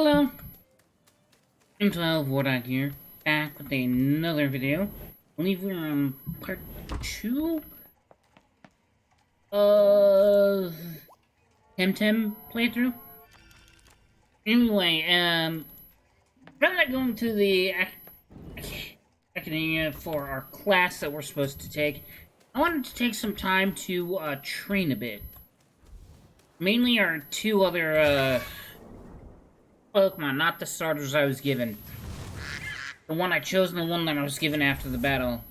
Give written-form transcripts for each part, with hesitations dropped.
Hello, I'm 12 Wardock here, back with another video. I believe we're on part 2 of TemTem playthrough. Anyway, rather than going to the academia for our class that we're supposed to take, I wanted to take some time to train a bit. Mainly our two other Pokemon, not the starters I was given. The one I chose and the one that I was given after the battle.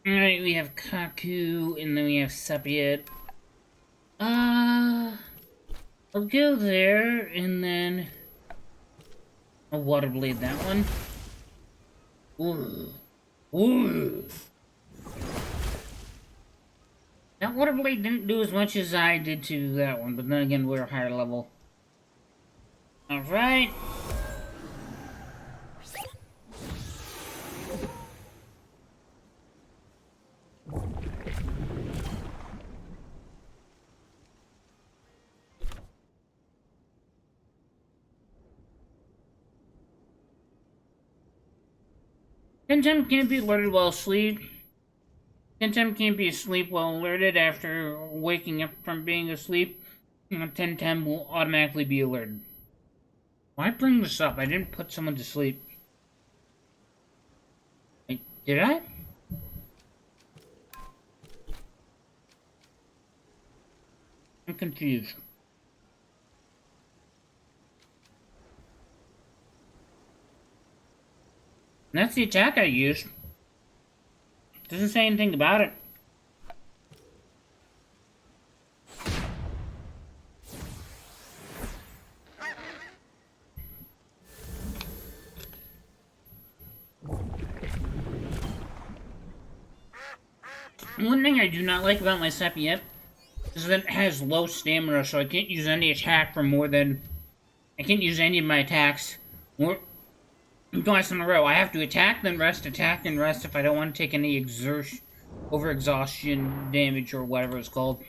Alright, we have Kaku, and then we have Sepiet. I'll go there, and then I'll Water Blade that one. Ooh. Ooh. That Water Blade didn't do as much as I did to that one, but then again, we're a higher level. Alright. TemTem can't be alerted while asleep. TemTem can't be asleep while alerted after waking up from being asleep. TemTem will automatically be alerted. Why bring this up? I didn't put someone to sleep. Did I? I'm confused. And that's the attack I used. Doesn't say anything about it. One thing I do not like about my Sepiet is that it has low stamina, so I can't use any attack for more than... I can't use any of my attacks more twice in a row. I have to attack, then rest, attack, then rest if I don't want to take any over-exhaustion damage or whatever it's called.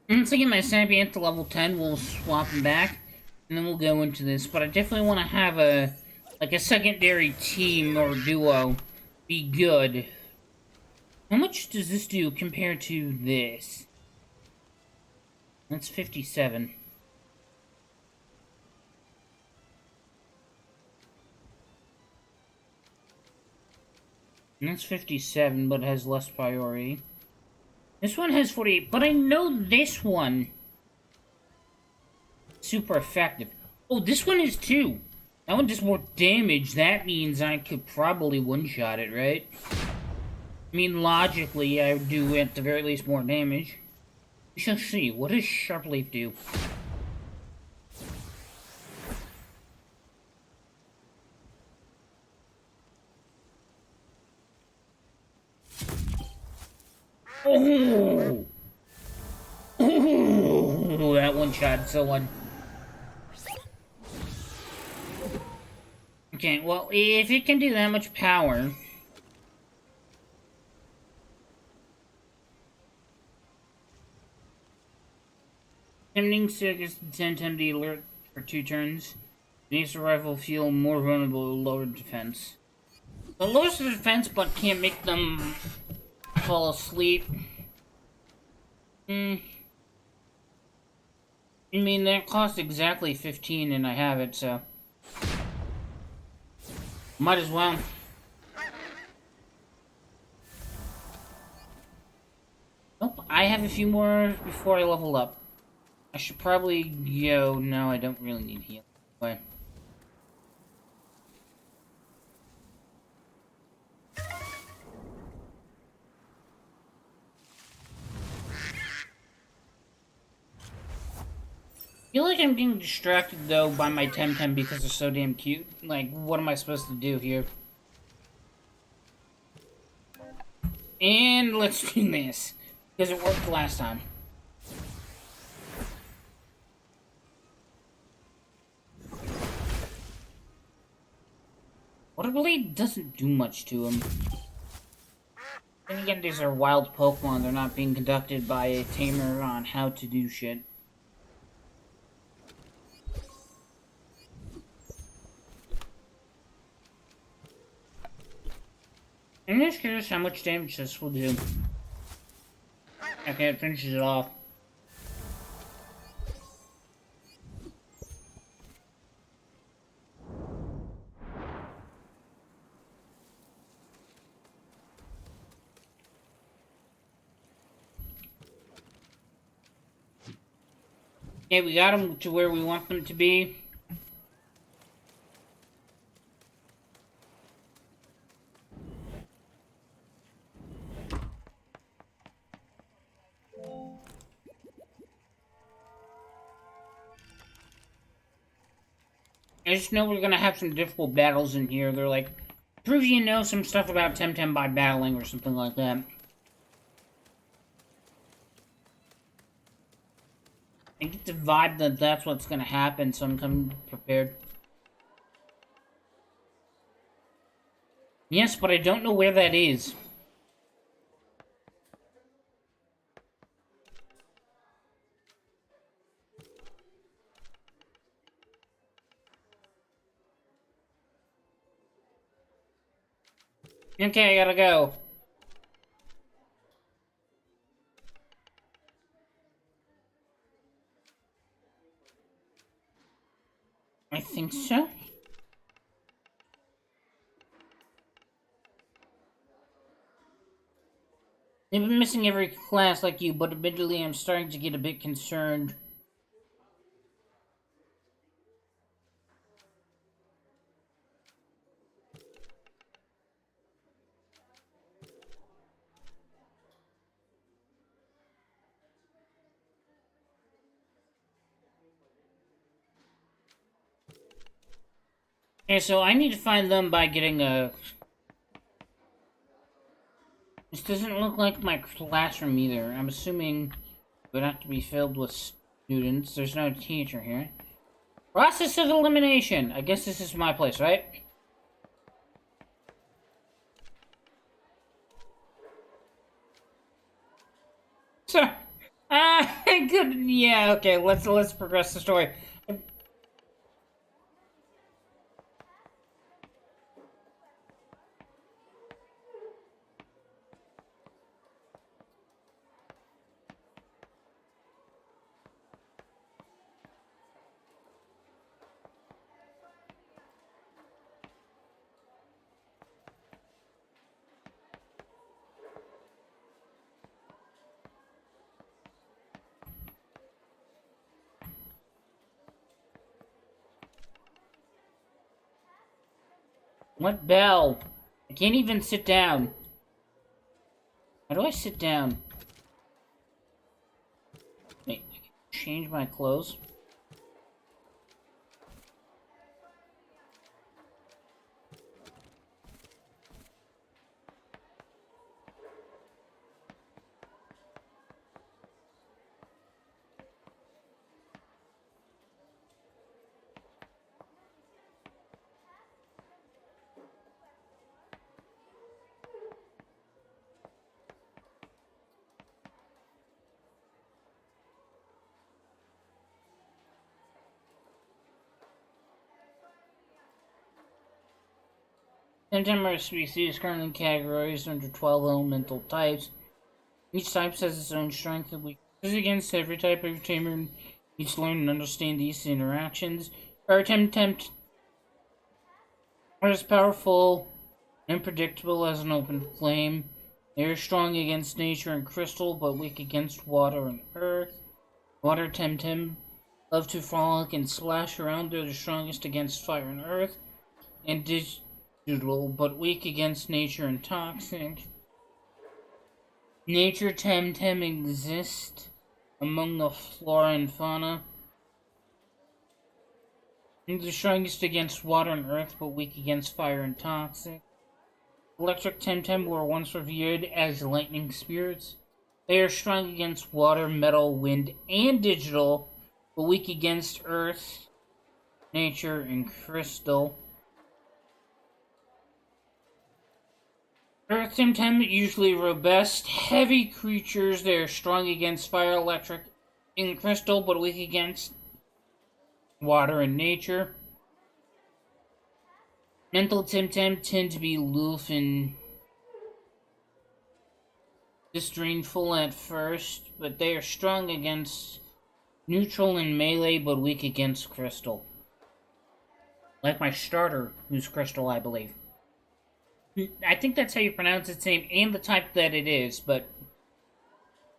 Once I get my Sepiet to level 10, we'll swap him back, and then we'll go into this. But I definitely want to have a secondary team or duo be good. How much does this do compared to this? That's 57. And that's 57, but has less priority. This one has 48, but I know this one super effective. Oh, this one is too. That one does more damage. That means I could probably one-shot it, right? I mean, logically, I would do at the very least more damage. We shall see. What does Sharp Leaf do? Oh! Oh! That one-shot someone. Okay, well, if it can do that much power... Tempting Circus TemTem the alert for 2 turns. Makes the rifle feel more vulnerable to lower defense. So it lowers the defense, but can't make them fall asleep. I mean, that costs exactly 15 and I have it, so... Might as well. Nope, I have a few more before I level up. I should probably go... No, I don't really need heal. But... I feel like I'm getting distracted, though, by my TemTem because they're so damn cute. Like, what am I supposed to do here? And let's do this. Because it worked last time. Water Blade doesn't do much to him. Then again, these are wild Pokemon. They're not being conducted by a tamer on how to do shit. I'm just curious how much damage this will do. Okay, it finishes it off. Okay, we got them to where we want them to be. I just know we're gonna have some difficult battles in here. They're like, prove you know some stuff about TemTem by battling or something like that. I get the vibe that that's what's gonna happen, so I'm coming prepared. Yes, but I don't know where that is. Okay, I gotta go. I think so. They've been missing every class like you, but admittedly I'm starting to get a bit concerned. Okay, so I need to find them by getting a... This doesn't look like my classroom either. I'm assuming it would have to be filled with students. There's no teacher here. Process of elimination. I guess this is my place, right? So, good. Yeah, okay. Let's progress the story. What bell? I can't even sit down. How do I sit down? Wait, I can change my clothes. TemTem species currently categorized under 12 elemental types. Each type has its own strength and weaknesses against every type of tamer needs to learn and understand these interactions. Our TemTem are as powerful and predictable as an open flame. They are strong against nature and crystal, but weak against water and earth. Water TemTem love to frolic and splash around. They're the strongest against fire and earth, and digital, but weak against nature and toxic. Nature TemTem exist among the flora and fauna. They're the strongest against water and earth, but weak against fire and toxic. Electric TemTem were once revered as lightning spirits. They are strong against water, metal, wind, and digital, but weak against earth, nature, and crystal. Earth TemTem, usually robust, heavy creatures. They are strong against fire, electric, and crystal, but weak against water and nature. Mental TemTem tend to be aloof and disdainful at first, but they are strong against neutral and melee, but weak against crystal. Like my starter, who's crystal, I believe. I think that's how you pronounce its name and the type that it is, but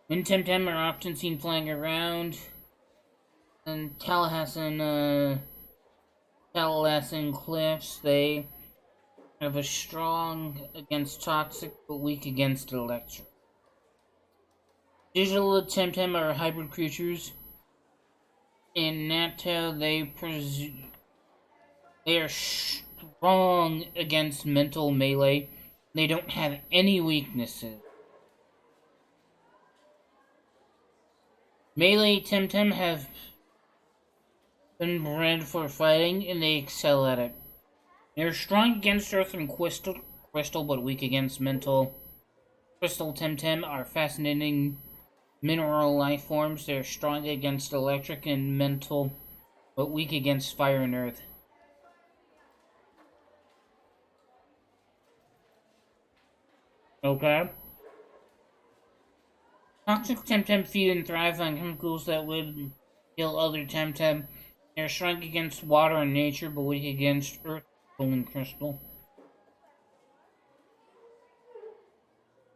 when TemTem are often seen flying around in Talahassan cliffs, they have a strong against toxic but weak against electric. Digital TemTem are hybrid creatures. In NATO, they are strong against mental melee. They don't have any weaknesses. Melee TemTem have been bred for fighting, and they excel at it. They are strong against earth and crystal, but weak against mental. Crystal TemTem are fascinating mineral life forms. They are strong against electric and mental, but weak against fire and earth. Okay. Toxic TemTem feed and thrive on chemicals that would kill other TemTem. They are strong against water and nature, but weak against earth and crystal.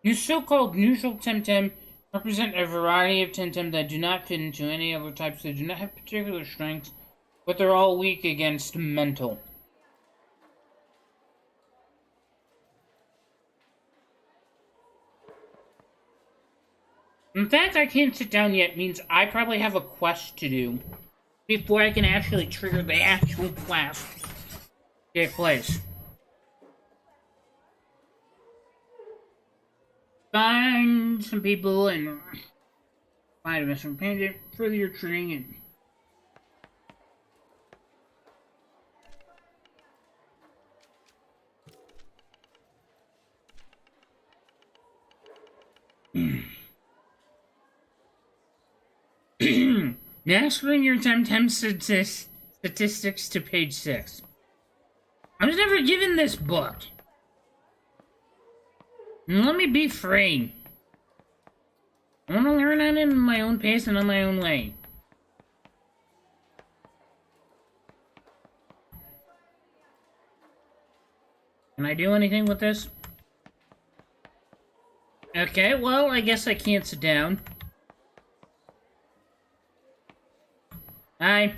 These so-called neutral TemTem represent a variety of TemTem that do not fit into any other types. They do not have particular strengths, but they're all weak against mental. In fact, I can't sit down yet means I probably have a quest to do before I can actually trigger the actual quest to take place. Find some people and find a missing pendant, further your training. Next, bring your TemTem statistics to page 6. I was never given this book. Let me be free. I want to learn at it in my own pace and on my own way. Can I do anything with this? Okay, well, I guess I can't sit down. Hi.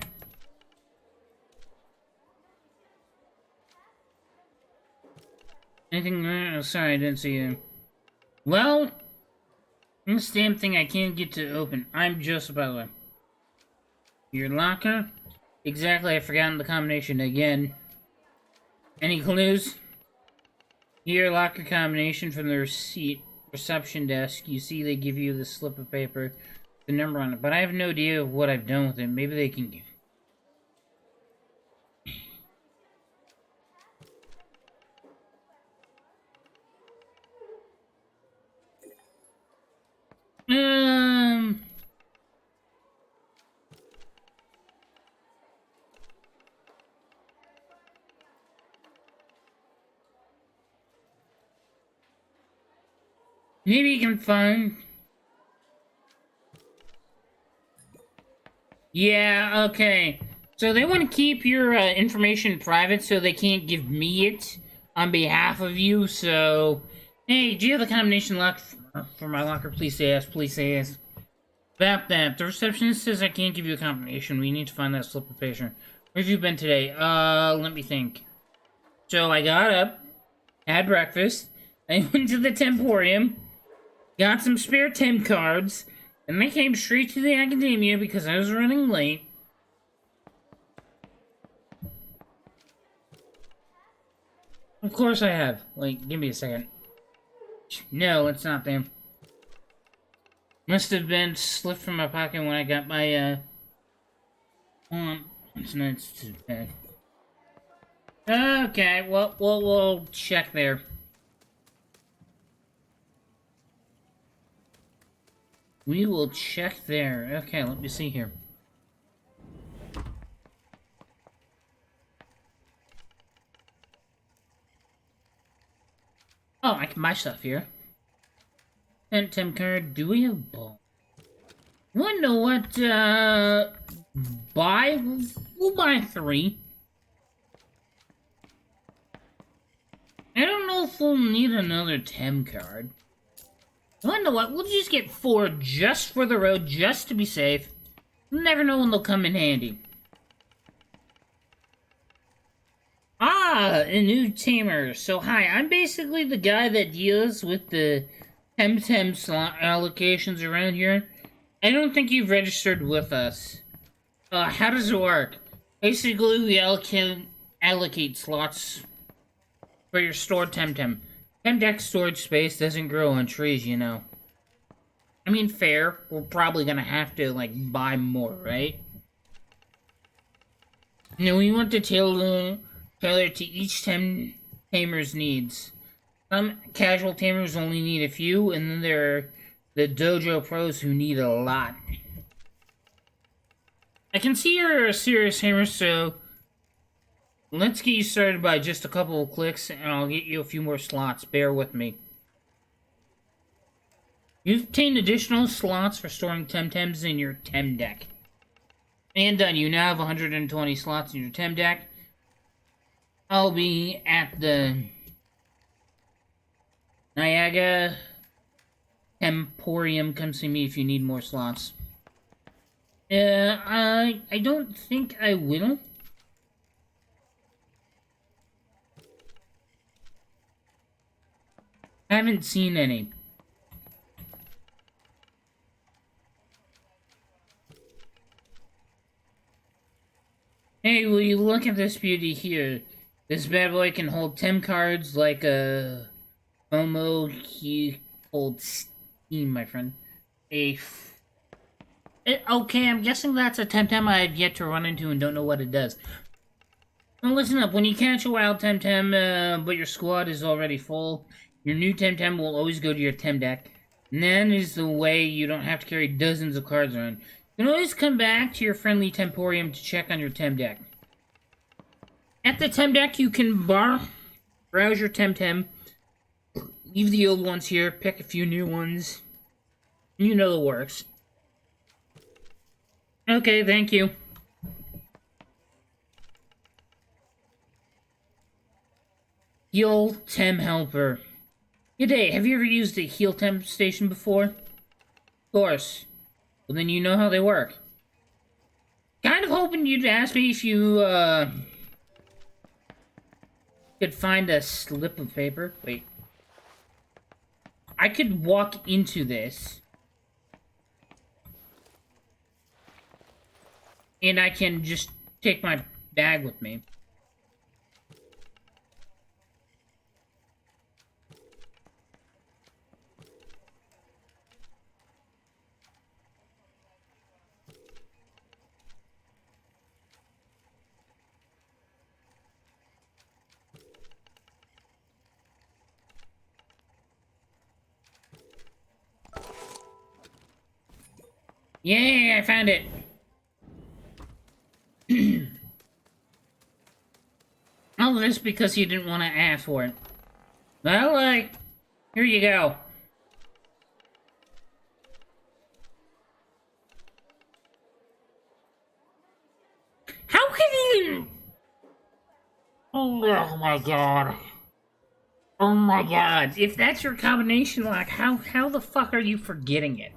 Anything? Oh, sorry, I didn't see you. Well, this damn thing I can't get to open. I'm just about to. Your locker? Exactly, I've forgotten the combination again. Any clues? Your locker combination from the reception desk. You see they give you the slip of paper, the number on it, but I have no idea what I've done with it. Maybe they can give. Maybe you can find. Yeah, okay. So they want to keep your information private so they can't give me it on behalf of you, so... Hey, do you have the combination lock for my locker? Please say yes, please say yes. About that, the receptionist says I can't give you a combination. We need to find that slip of paper. Where have you been today? Let me think. So I got up, had breakfast, I went to the Temporium, got some spare Tem cards, and I came straight to the academia because I was running late. Of course I have. Like, give me a second. No, it's not there. Must have been slipped from my pocket when I got my, it's not too bad. Okay, well, we'll check there. We will check there. Okay, let me see here. Oh, I can buy stuff here. TemTem card. Do we have ball? You wanna know what, buy? We'll buy 3. I don't know if we'll need another Tem card. You wanna know what? We'll just get 4 just for the road, just to be safe. You never know when they'll come in handy. Ah, a new tamer. So hi, I'm basically the guy that deals with the TemTem slot allocations around here. I don't think you've registered with us. How does it work? Basically, we allocate slots for your stored TemTem. TemDeck storage space doesn't grow on trees, you know. I mean, fair. We're probably gonna have to, like, buy more, right? No, we want to tailor to each tamer's needs. Some casual tamers only need a few, and then there are the dojo pros who need a lot. I can see you're a serious tamer, so let's get you started by just a couple of clicks, and I'll get you a few more slots. Bear with me. You've obtained additional slots for storing TemTems in your Tem deck. And done. You now have 120 slots in your Tem deck. I'll be at the Niagara Emporium. Come see me if you need more slots. I don't think I will. I haven't seen any. Hey, will you look at this beauty here? This bad boy can hold 10 cards like a Momo. He holds Steam, my friend. Okay, I'm guessing that's a TemTem I've yet to run into and don't know what it does. Now listen up, when you catch a wild TemTem, but your squad is already full, your new TemTem will always go to your Tem deck. And that is the way you don't have to carry dozens of cards around. You can always come back to your friendly Temporium to check on your Tem deck. At the Tem deck, you can browse your TemTem, leave the old ones here, pick a few new ones. You know the works. Okay, thank you. Heal Tem Helper. Good day, have you ever used a Heal Tem station before? Of course. Well, then you know how they work. Kind of hoping you'd ask me if you, could find a slip of paper. Wait. I could walk into this. And I can just take my bag with me. Yay, I found it! All of this because you didn't want to ask for it. Well, here you go. How can you... Oh my god. Oh my god. If that's your combination lock, how the fuck are you forgetting it?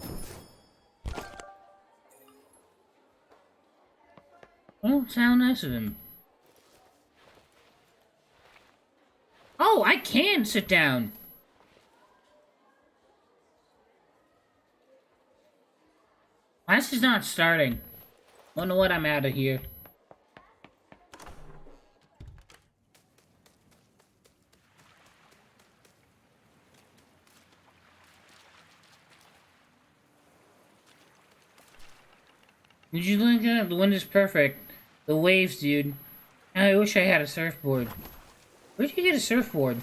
Oh, sound nice of him. Oh, I can sit down. Class is not starting. Oh, know what? I'm out of here. Did you look at the wind is perfect. The waves, dude. I wish I had a surfboard. Where'd you get a surfboard?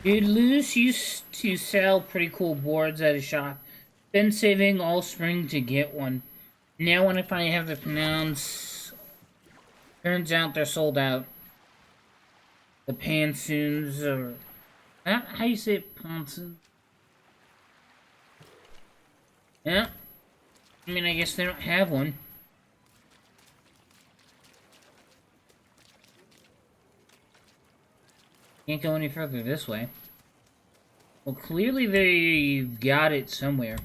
Dude, Luce used to sell pretty cool boards at his shop. Been saving all spring to get one. Now when I finally have to pronounce... Turns out they're sold out. The Pansoons are... How you say it? Pansoons? Yeah. I mean, I guess they don't have one. Can't go any further this way. Well, clearly they've got it somewhere.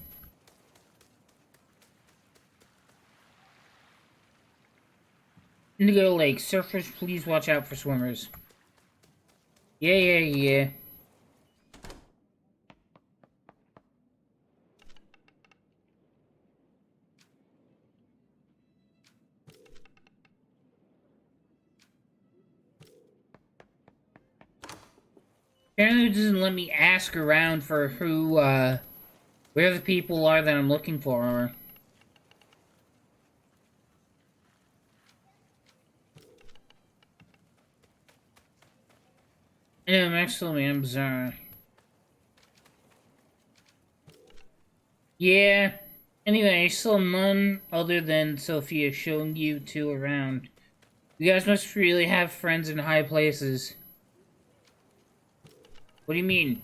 Indigo Lake. Surfers, please watch out for swimmers. Yeah. Apparently it doesn't let me ask around for who, where the people are that I'm looking for. Yeah, Maximum and Bizarre. Yeah. Anyway, I saw none other than Sophia showing you two around. You guys must really have friends in high places. What do you mean?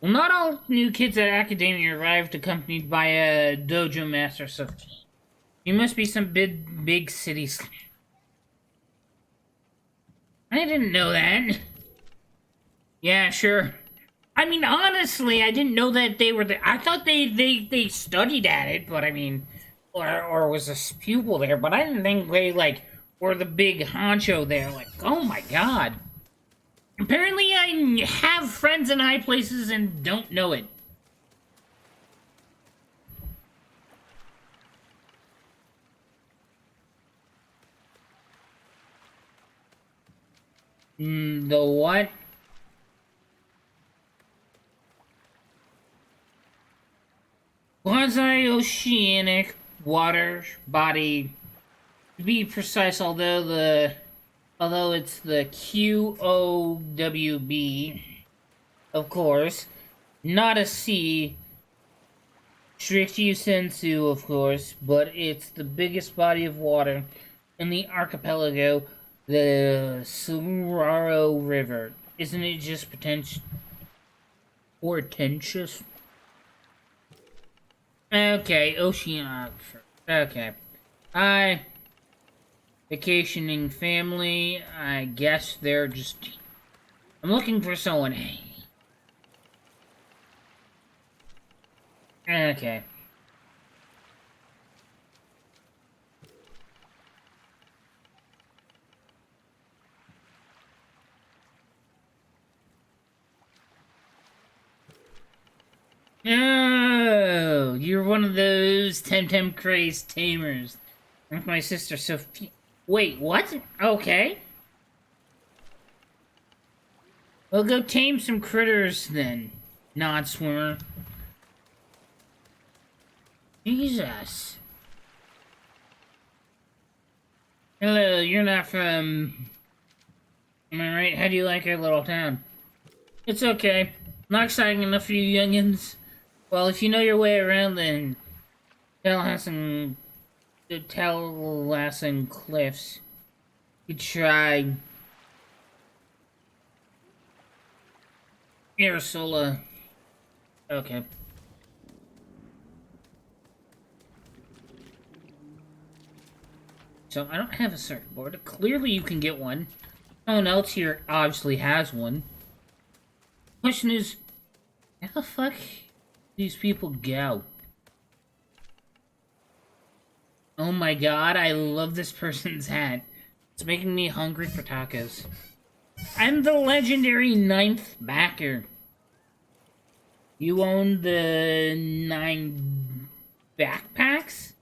Well, not all new kids at Academia arrived accompanied by a dojo master, so you must be some big cities. I didn't know that. Yeah, sure. I mean, honestly, I didn't know that they were there. I thought they studied at it, but I mean, or was a pupil there, but I didn't think they, like, were the big honcho there. Like, oh my god. Apparently I have friends in high places and don't know it. The what? Quasi-oceanic water body. To be precise, although it's the QOWB, of course, not a sea. Shiryu Sensu, of course, but it's the biggest body of water in the archipelago, the Suraro River. Isn't it just portentous? Okay, oceanographer. Okay. Vacationing family. I guess they're just... I'm looking for someone. Okay. Oh, you're one of those TemTem crazed tamers. Like my sister Sophia. Wait, what? Okay. Well, go tame some critters then, non-swimmer. Jesus. Hello, you're not from... Am I right? How do you like our little town? It's okay. Not exciting enough for you youngins. Well, if you know your way around, then Tallahassee Cliffs. You try Arisola. Okay. So I don't have a circuit board. Clearly you can get one. No one else here obviously has one. Question is, how the fuck these people go? Oh my god, I love this person's hat. It's making me hungry for tacos. I'm the legendary 9th backer. You own the 9 backpacks?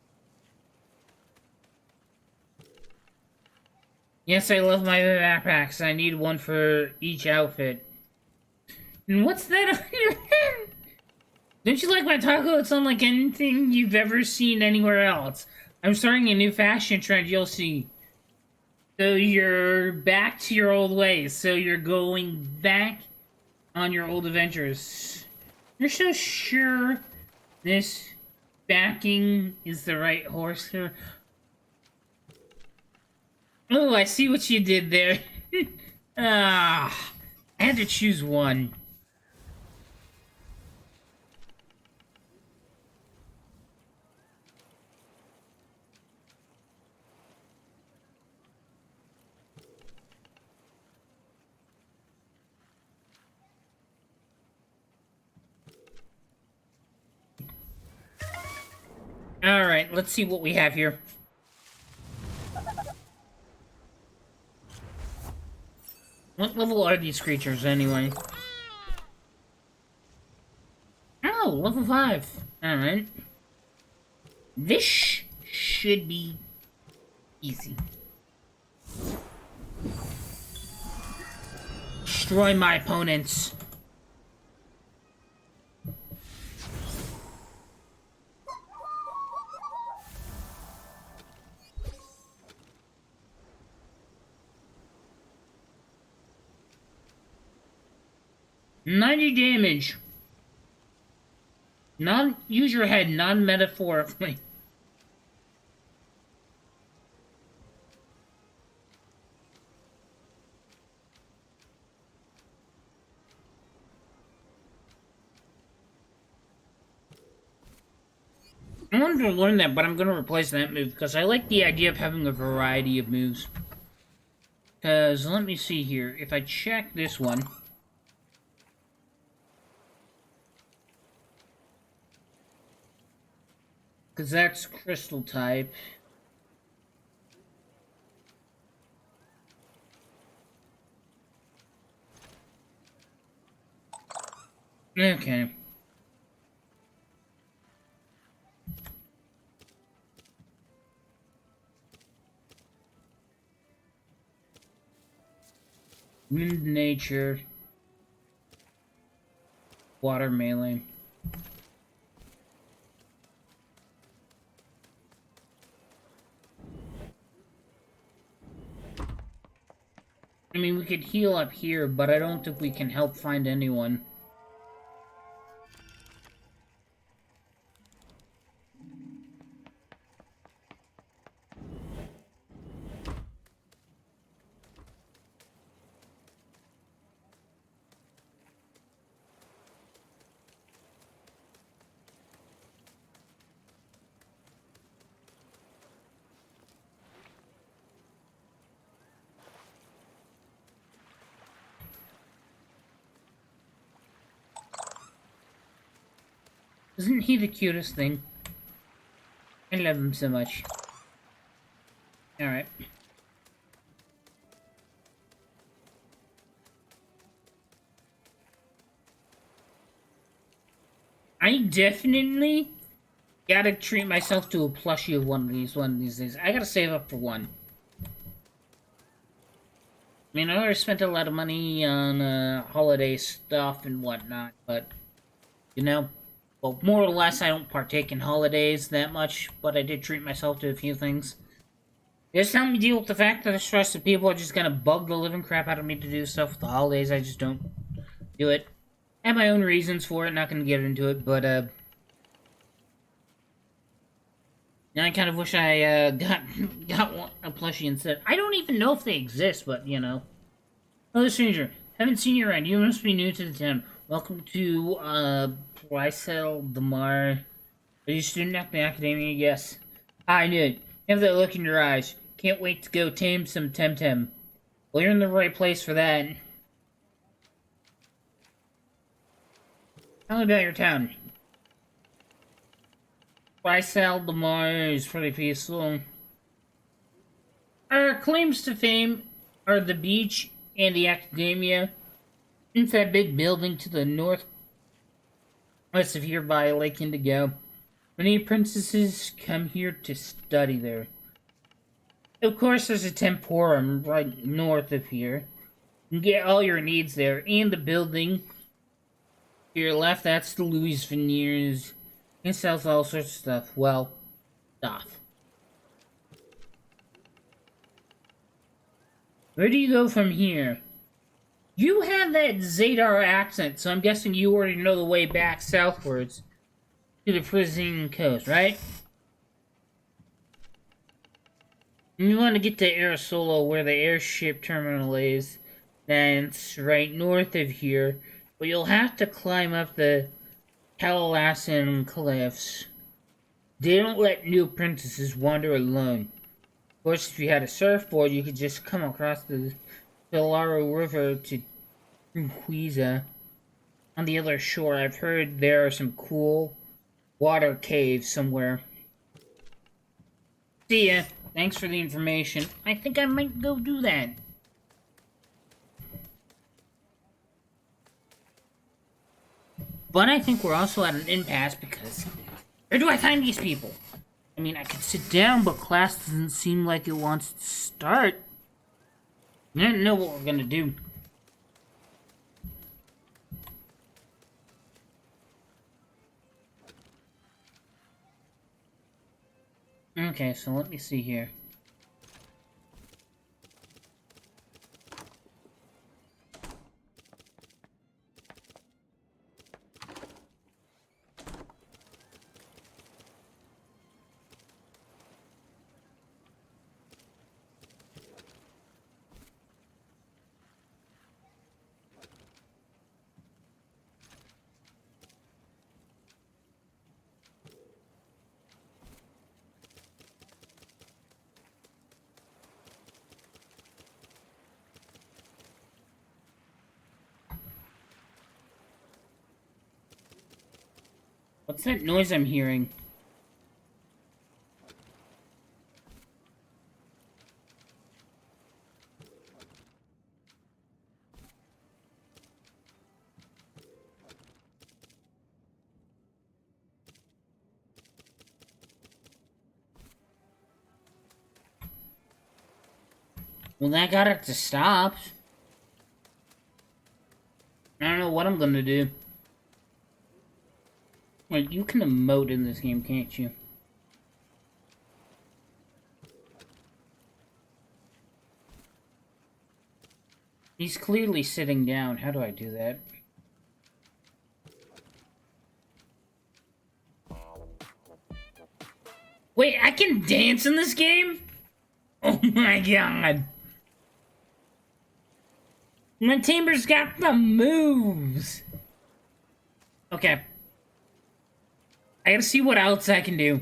Yes, I love my backpacks. I need one for each outfit. And what's that on your head? Don't you like my taco? It's unlike anything you've ever seen anywhere else. I'm starting a new fashion trend, you'll see. So you're back to your old ways. So you're going back on your old adventures. You're so sure this Backing is the right horse here. Oh, I see what you did there. Ah, I had to choose one. Alright, let's see what we have here. What level are these creatures, anyway? Oh, level 5. Alright. This should be easy. Destroy my opponents. $90 damage. Use your head, non-metaphorically. I wanted to learn that, but I'm going to replace that move, because I like the idea of having a variety of moves. Because, let me see here, if I check this one... Because that's crystal type. Okay. Wind nature. Water melee. I mean, we could heal up here, but I don't think we can help find anyone. Isn't he the cutest thing? I love him so much. Alright. I definitely gotta treat myself to a plushie of one of these days. I gotta save up for one. I mean, I already spent a lot of money on holiday stuff and whatnot, but, you know, well, more or less I don't partake in holidays that much, but I did treat myself to a few things. Just help me deal with the fact that the stress of people are just gonna bug the living crap out of me to do stuff with the holidays. I just don't do it. I have my own reasons for it, not gonna get into it, but, I kind of wish I, got a plushie instead. I don't even know if they exist, but, you know. Hello, stranger. Haven't seen you around. You must be new to the town. Welcome to, Pricel Damar. Are you a student at the academia? Yes. I knew it. You have that look in your eyes. Can't wait to go tame some TemTem. Well, you're in the right place for that. Tell me about your town. Pricel Damar is pretty peaceful. Our claims to fame are the beach and the academia. It's that big building to the northwest of here by Lake Indigo. Many princesses come here to study there. Of course, there's a temporium right north of here. You can get all your needs there. And the building to your left, that's the Louis Veneers. It sells all sorts of stuff. Well, stuff. Where do you go from here? You have that Zadar accent, so I'm guessing you already know the way back southwards. to the prison coast, right? And you want to get to Aerosolo, where the airship terminal is. That's right north of here. But you'll have to climb up the Calalassan cliffs. They don't let new apprentices wander alone. Of course, if you had a surfboard, you could just come across the Pilaro River to Quizza. On the other shore, I've heard there are some cool water caves somewhere. See ya. Thanks for the information. I think I might go do that. But I think we're also at an impasse because where do I find these people? I mean, I could sit down, but class doesn't seem like it wants to start. I don't know what we're gonna do. Okay, so let me see here. What's that noise I'm hearing? Well, that got it to stop. I don't know what I'm gonna do. Wait, you can emote in this game, can't you? He's clearly sitting down. How do I do that? Wait, I can dance in this game? Oh my god. My tamer's got the moves. Okay. I gotta see what else I can do.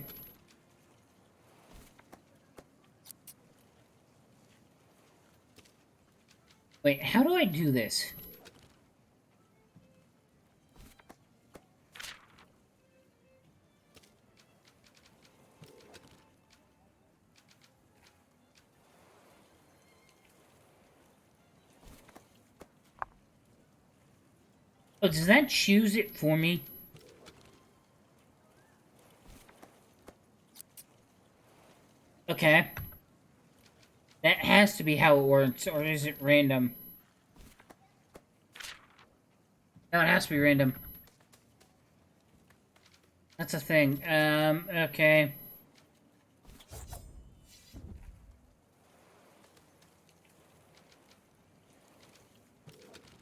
Wait, how do I do this? Oh, does that choose it for me? Okay. That has to be how it works, or is it random? No, it has to be random. That's a thing. Okay.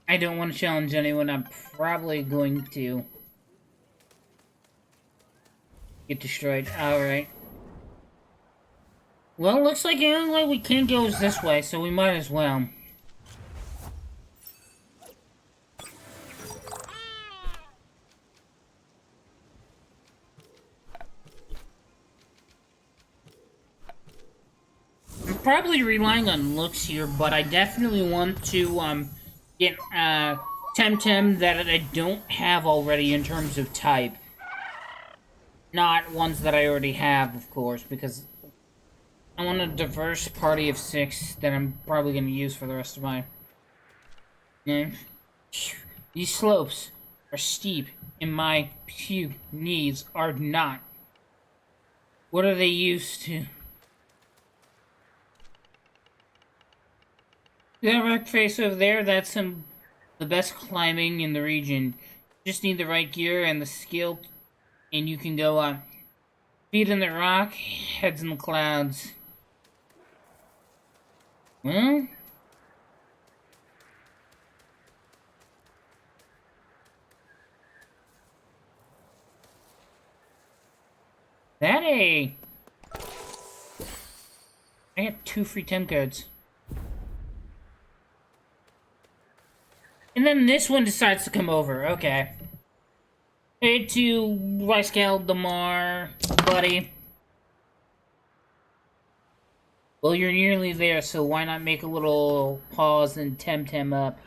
I don't want to challenge anyone. I'm probably going to get destroyed. Alright. Well, looks like the only way we can go is this way, so we might as well. I'm probably relying on looks here, but I definitely want to, get, TemTem that I don't have already in terms of type. Not ones that I already have, of course, because I want a diverse party of 6 that I'm probably going to use for the rest of my... These slopes are steep, and my knees are not. What are they used to? That rock face over there, that's the best climbing in the region. Just need the right gear and the skill, and you can go on. Feet in the rock, heads in the clouds. Well, That a... I got 2 free Tem cards. And then this one decides to come over. Okay. Hey to Ricecal Damar, buddy. Well, you're nearly there, so why not make a little pause and TemTem up?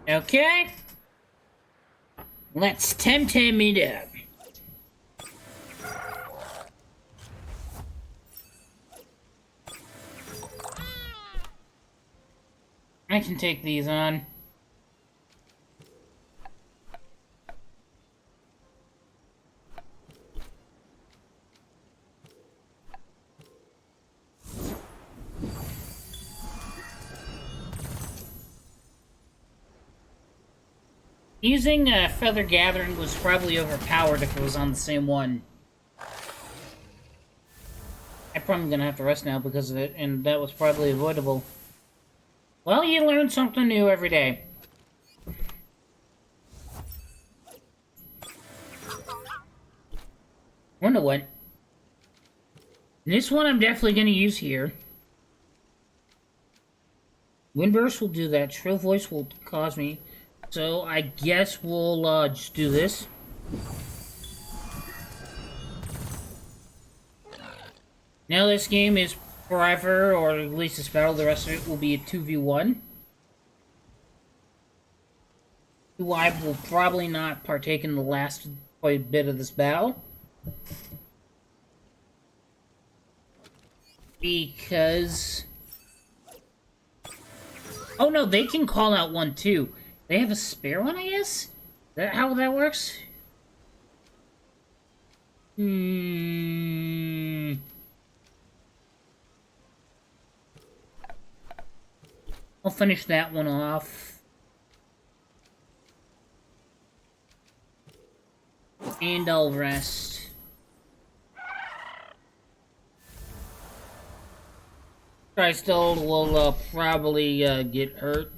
Okay. Let's TemTem it up. I can take these on. Using Feather Gathering was probably overpowered if it was on the same one. I'm probably gonna have to rest now because of it, and that was probably avoidable. Well, you learn something new every day. Wonder what? This one I'm definitely gonna use here. Windburst will do that. Shrill Voice will cause me. So I guess we'll just do this. Now this game is forever, or at least this battle, the rest of it will be a 2v1. I will probably not partake in the last bit of this battle. Because... oh no, they can call out one too. They have a spare one, I guess? Is that how that works? I'll finish that one off. And I'll rest. Crystal will probably get hurt.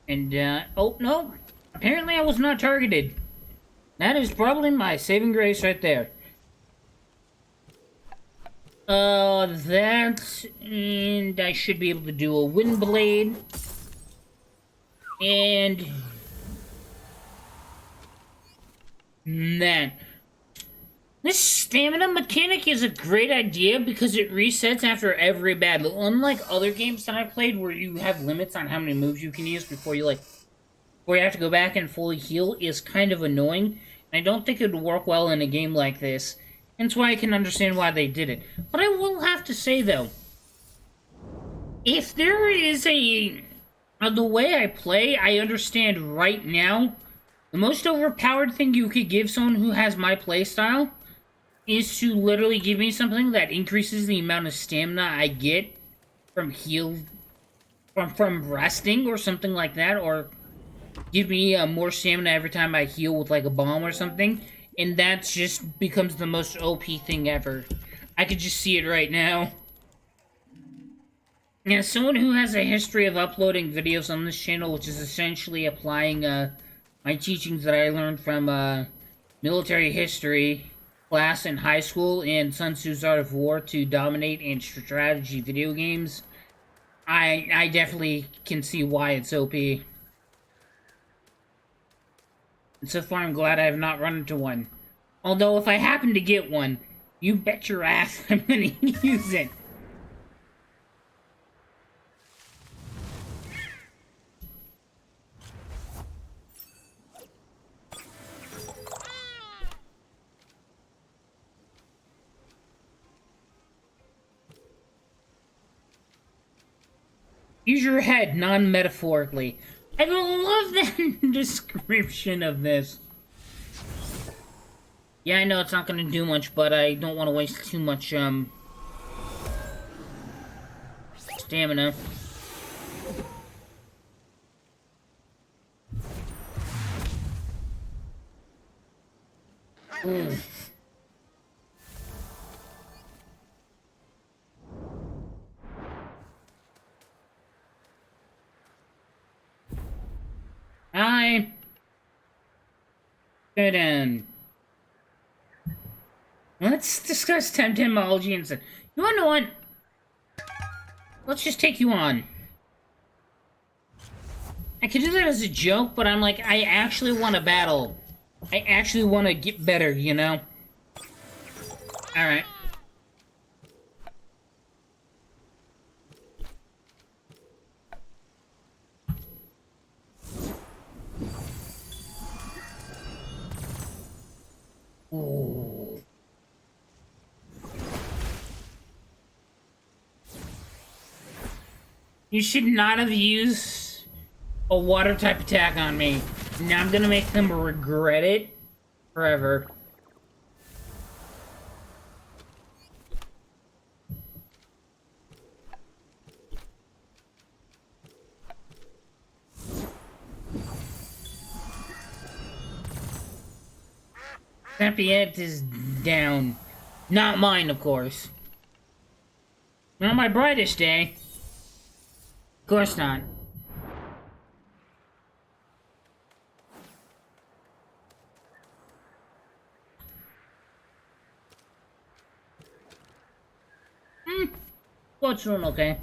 And, oh, no. Apparently I was not targeted. That is probably my saving grace right there. That, and I should be able to do a Wind Blade. And... man. This stamina mechanic is a great idea because it resets after every battle. Unlike other games that I played where you have limits on how many moves you can use before you have to go back and fully heal, is kind of annoying. And I don't think it would work well in a game like this. Hence why I can understand why they did it. But I will have to say though, if there is the way I play, I understand right now, the most overpowered thing you could give someone who has my playstyle is to literally give me something that increases the amount of stamina I get from from resting or something like that, or give me more stamina every time I heal with like a bomb or something, and that just becomes the most OP thing ever. I could just see it right now. As someone who has a history of uploading videos on this channel, which is essentially applying my teachings that I learned from military history class in high school and Sun Tzu's Art of War to dominate in strategy video games, I definitely can see why it's OP. And so far I'm glad I have not run into one. Although if I happen to get one, you bet your ass I'm gonna use it. Use your head, non-metaphorically. I love that description of this. Yeah, I know it's not gonna do much, but I don't want to waste too much, stamina. Ooh. Bye. Go down. Let's discuss TemTemology instead. You wanna know what? Let's just take you on. I could do that as a joke, but I'm like, I actually want to battle. I actually want to get better, you know? Alright. Ooh. You should not have used a water type attack on me. Now I'm gonna make them regret it forever. Champion is down. Not mine, of course. Not my brightest day. Of course not. What's doing okay?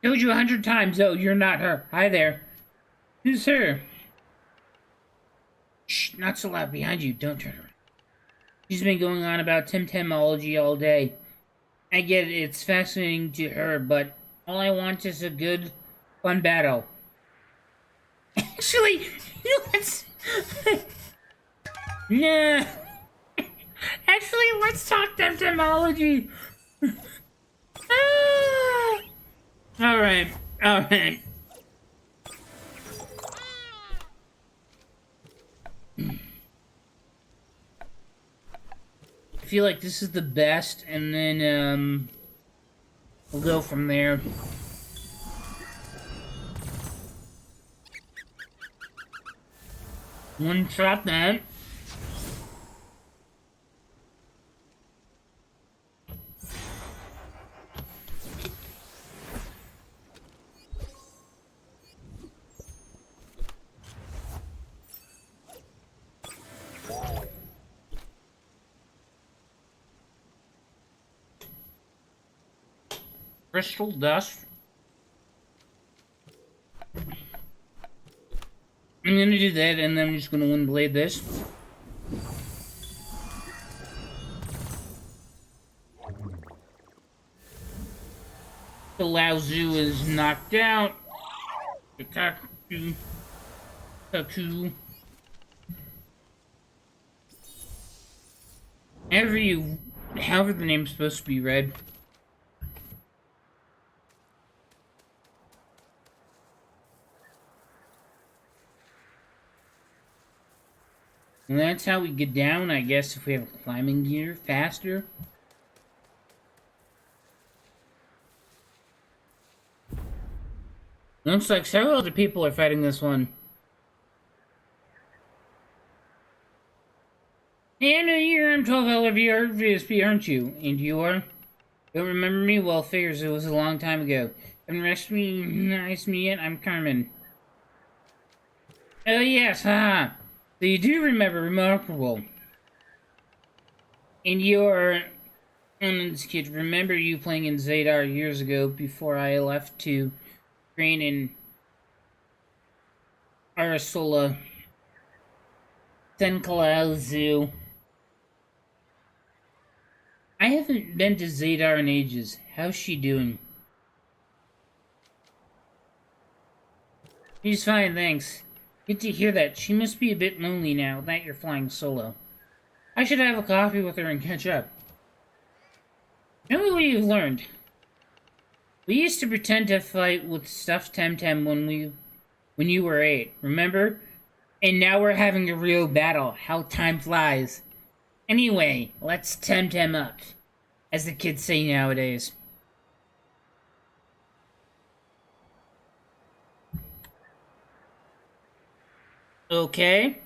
Told you 100 times, though, you're not her. Hi there. Who's her? Shh, not so loud behind you. Don't turn around. She's been going on about TemTemology all day. I get it, it's fascinating to her, but all I want is a good, fun battle. Actually, you know what's... Nah. Actually, let's talk TemTemology. Alright, alright. I feel like this is the best, and then, we'll go from there. One shot that. Crystal dust. I'm gonna do that, and then I'm just gonna one blade this. The Laozu is knocked out. The Kaku. However the name's supposed to be read. And that's how we get down, I guess, if we have climbing gear faster. Looks like several other people are fighting this one. Hey, I know you're M12 LVSP, aren't you? And you are? Don't remember me? Well, figures it was a long time ago. Haven't recognized me yet? I'm Carmen. Oh, yes, haha. So you do remember, remarkable. And you're... And this kid, remember you playing in Zadar years ago before I left to train in Arasola Senkalao Zoo. I haven't been to Zadar in ages. How's she doing? She's fine, thanks. Good to hear that. She must be a bit lonely now that you're flying solo. I should have a coffee with her and catch up. Tell me what you've learned. We used to pretend to fight with stuffed TemTem when you were 8, remember? And now we're having a real battle. How time flies. Anyway, let's TemTem up, as the kids say nowadays. Okay.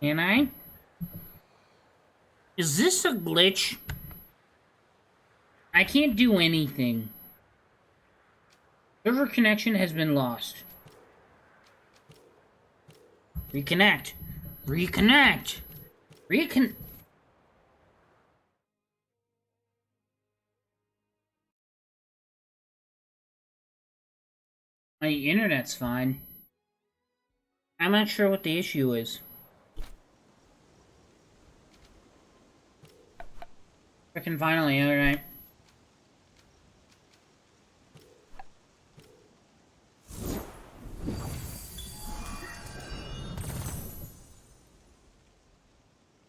Can I? Is this a glitch? I can't do anything. Server connection has been lost. Reconnect. Reconnect. My internet's fine. I'm not sure what the issue is. Frickin' finally, alright.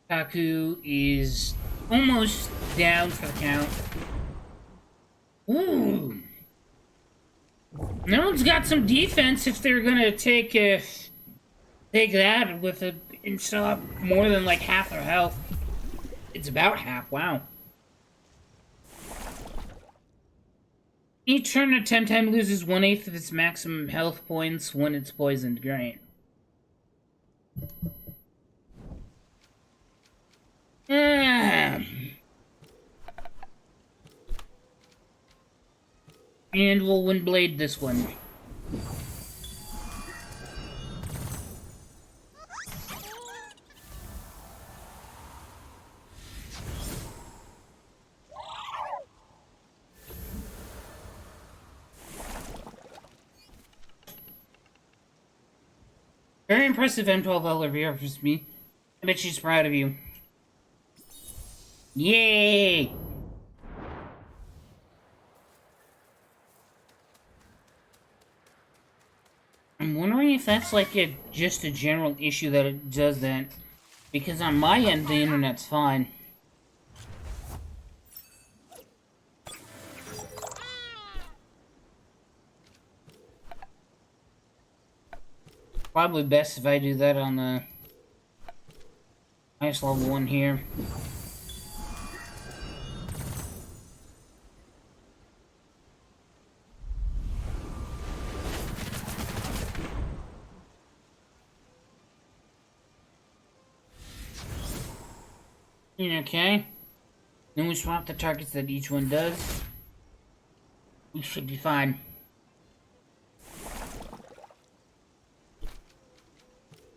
Kaku is almost down for the count. Ooh. No one's got some defense if they're gonna take that with a and still have more than like half their health. It's about half, wow. Each turn a TemTem loses 1/8 of its maximum health points when it's poisoned. Great. And we'll Wind Blade this one. Very impressive M12 Olivia for me. I bet she's proud of you. Yay! I'm wondering if that's like just a general issue that it does that. Because on my end, the internet's fine. Probably best if I do that on the highest level one here. Okay. Then we swap the targets that each one does. We should be fine.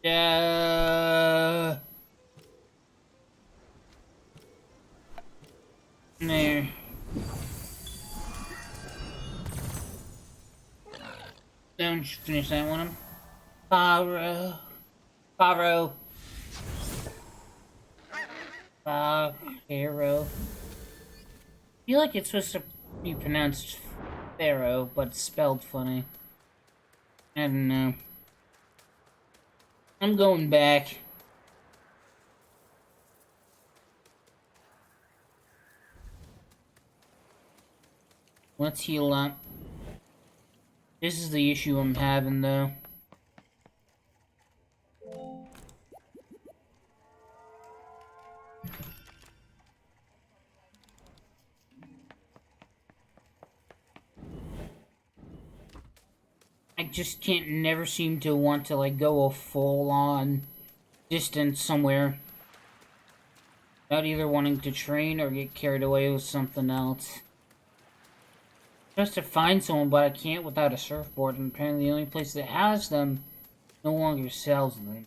There. Don't finish that one. Paro. Paro. Hero. I feel like it's supposed to be pronounced Pharaoh, but spelled funny. I don't know. I'm going back. Let's heal up. This is the issue I'm having, though. I just can't never seem to want to like go a full-on distance somewhere without either wanting to train or get carried away with something else. Just to find someone, but I can't without a surfboard, and apparently the only place that has them no longer sells them.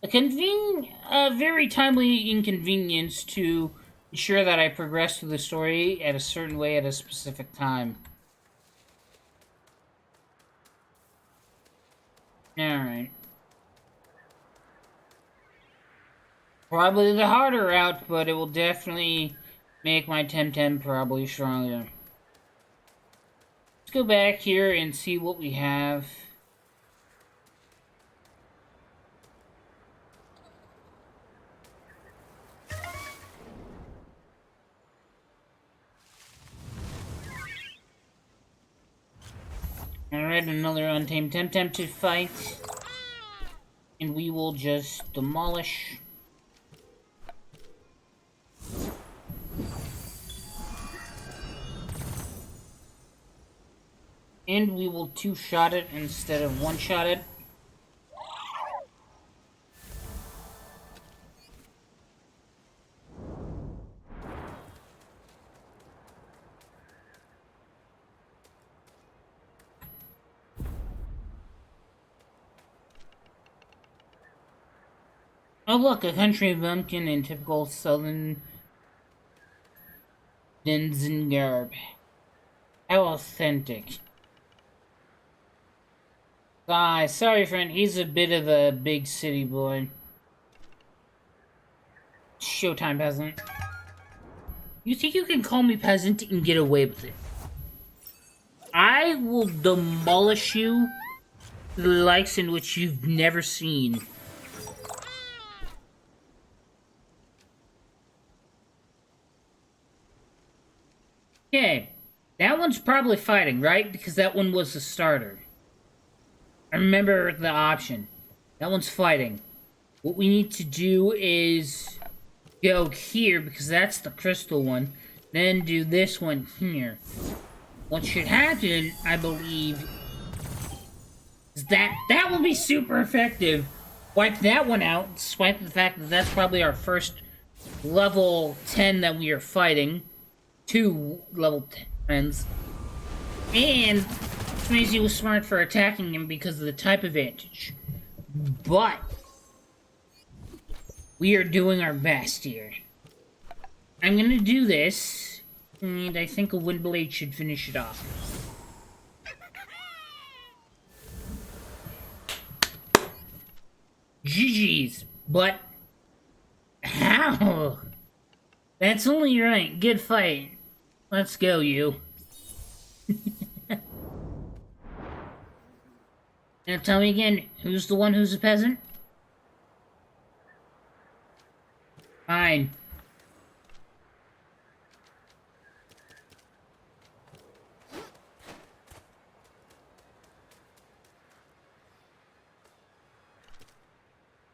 A very timely inconvenience to ensure that I progress through the story at a certain way at a specific time. Alright. Probably the harder route, but it will definitely make my TemTem probably stronger. Let's go back here and see what we have. Alright, another untamed TemTem to fight. And we will just demolish. And we will two-shot it instead of one-shot it. Oh look, a country bumpkin in typical southern Denzen garb. How authentic. Sorry friend, he's a bit of a big city boy. Showtime, peasant. You think you can call me peasant and get away with it? I will demolish you to the likes in which you've never seen. Okay, that one's probably fighting, right? Because that one was the starter. I remember the option. That one's fighting. What we need to do is go here, because that's the crystal one. Then do this one here. What should happen, I believe, is that will be super effective. Wipe that one out, despite the fact that that's probably our first level 10 that we are fighting. 2 level 10s. And which means he was smart for attacking him because of the type advantage. But we are doing our best here. I'm gonna do this, and I think a Windblade should finish it off. GG's, but how? That's only right. Good fight. Let's go, you. Now tell me again, who's the one who's a peasant? Fine.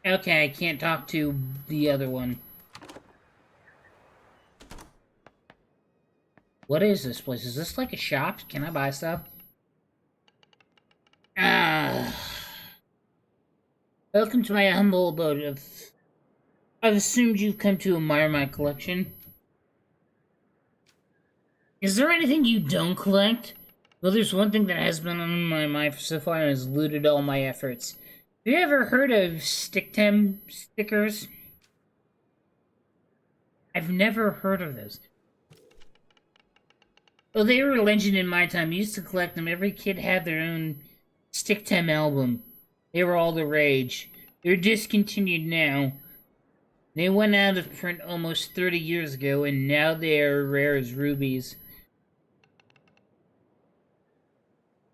Okay, I can't talk to the other one. What is this place? Is this like a shop? Can I buy stuff? Welcome to my humble abode. I've assumed you've come to admire my collection. Is there anything you don't collect? Well, there's one thing that has been on my mind so far and has eluded all my efforts. Have you ever heard of TemTem stickers? I've never heard of those. Oh, they were a legend in my time. I used to collect them. Every kid had their own TemTem album. They were all the rage. They're discontinued now. They went out of print almost 30 years ago, and now they are rare as rubies.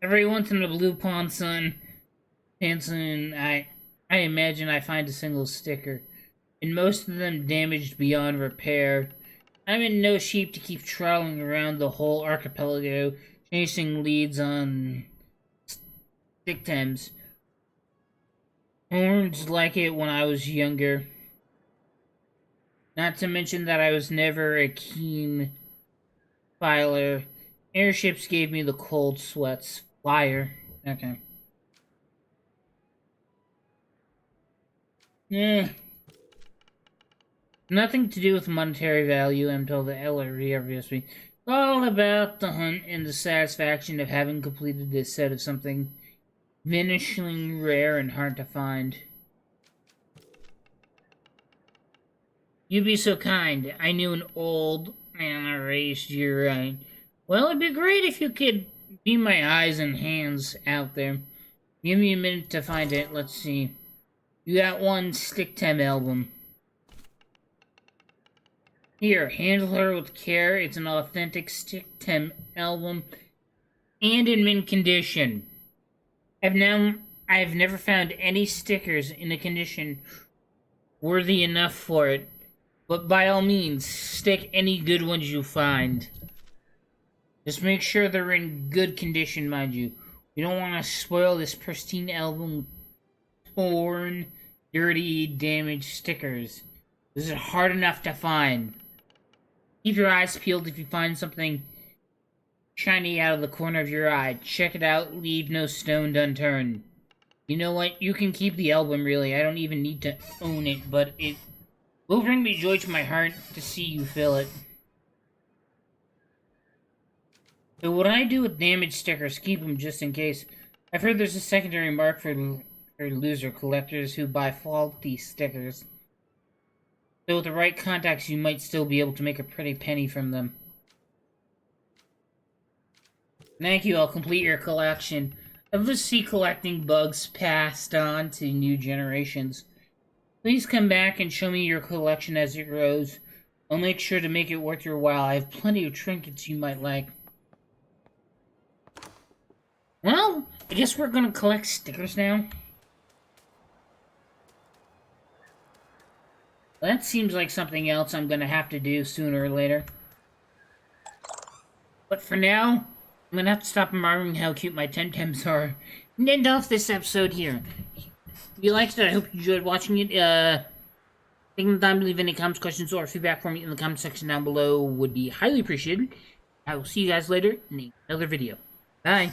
Every once in a blue pond sun, Hanson, I imagine I find a single sticker, and most of them damaged beyond repair. I'm in no shape to keep trawling around the whole archipelago, chasing leads on TemTems. Horns like it when I was younger. Not to mention that I was never a keen filer. Airships gave me the cold sweats. Flyer. Okay. Yeah. Nothing to do with monetary value until the LRE obviously. All about the hunt and the satisfaction of having completed this set of something vanishingly rare and hard to find. You'd be so kind. I knew an old man I raised you right. Well, it'd be great if you could be my eyes and hands out there. Give me a minute to find it. Let's see. You got one TemTem album. Here, handle her with care. It's an authentic TemTem album and in mint condition. I've never found any stickers in a condition worthy enough for it. But by all means, stick any good ones you find. Just make sure they're in good condition, mind you. You don't want to spoil this pristine album with torn, dirty, damaged stickers. This is hard enough to find. Keep your eyes peeled if you find something shiny out of the corner of your eye. Check it out, leave no stone unturned. You know what? You can keep the album, really. I don't even need to own it, but it will bring me joy to my heart to see you fill it. So what I do with damaged stickers, keep them just in case. I've heard there's a secondary market for loser collectors who buy faulty stickers. So with the right contacts, you might still be able to make a pretty penny from them. Thank you, I'll complete your collection. I'd love to see collecting bugs passed on to new generations. Please come back and show me your collection as it grows. I'll make sure to make it worth your while. I have plenty of trinkets you might like. Well, I guess we're gonna collect stickers now. That seems like something else I'm gonna have to do sooner or later. But for now, I'm gonna have to stop admiring how cute my TemTems are and end off this episode here. If you liked it, I hope you enjoyed watching it. Taking the time to leave any comments, questions, or feedback for me in the comment section down below would be highly appreciated. I will see you guys later in another video. Bye.